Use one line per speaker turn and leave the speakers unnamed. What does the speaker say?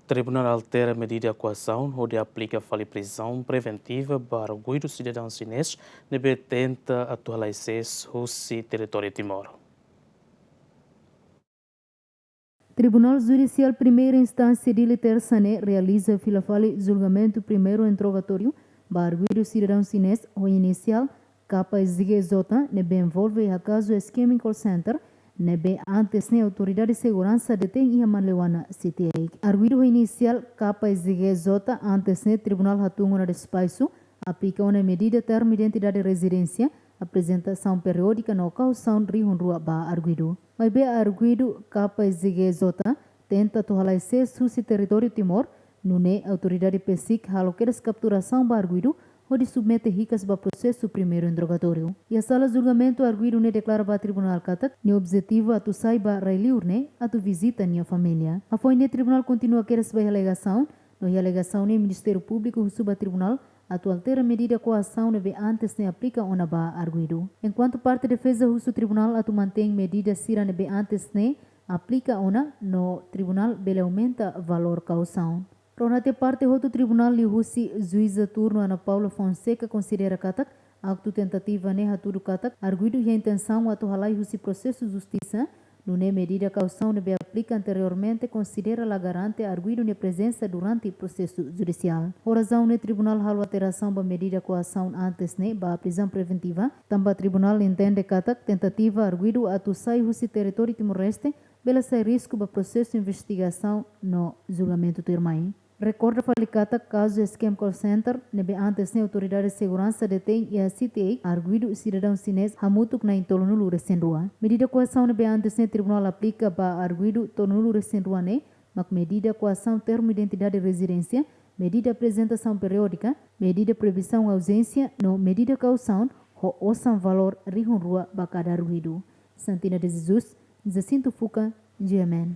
Tribunal altera medida koasaun, hodi aplika fali prizaun preventiva para arguidu sidadaun Xinés, nebe tenta halai husi teritóriu Timor.
Tribunal Judicial Primeira Instância de Terçané realiza fali julgamento primeiro interrogatório para arguidu cidadão Xinés, o inicial capa exigezota, nebe envolve a caso esquema call center, nebe antes ne autoridade de segurança detém a manlewana CTA. Arguido inicial capa exigezota antes ne tribunal hatungo na despaço, aplica uma medida termo identidade de residência, apresentação periódica no koasaun rihunrua ba arguidu. Mas be arguidu capa exigezota tenta halai husi teritóriu Timor, nune autoridade PSIC haloqueras capturação ba arguidu, hodi submete ricas ba processo primeiro interrogatório. E a sala julgamento arguidu ne declara ba tribunal katak, ne objetivo atu saiba railiur ne, atu visita nia família. A foi ne tribunal continua queres ba alegação, no alegação ne Ministério Público suba tribunal, atu altera medida koasaun nebe antes ne aplica ona ba arguidu. Enquanto parte defesa husu tribunal atu mantém medida sira nebe antes ne aplica ona, no tribunal bele aumenta valor koasaun. Ronate parte outro tribunal li husi juíza turno Ana Paula Fonseca considera katak acto tentativa ne haturu katak arguidu e a intenção atu halai husi processo justiça no ne medida koasaun nebe aplica anteriormente considera la garante arguidu ne presença durante processo judicial. O razão ne tribunal halo alteração ba medida koasaun antes ne ba prisão preventiva, tamba tribunal entende katak tentativa arguidu atu sai husi teritóriu timor-leste bela sai risco ba processo investigação no julgamento termai. Recorda falicata caso esquema call center, nebe antes ne autoridade de segurança detém e a CTA, arguidu cidadão Xinés, hamutuk na intolonulu recendua. Medida koasaun nebe antes ne tribunal aplica ba arguidu tolonulu recendua ne, mak medida koasaun termo identidade de residência, medida apresentação periódica, medida previsão ausência, no medida koasaun, ho osam valor rihunrua ba cada arguidu. Santina de Jesus, Jacinto Fuca, GMN.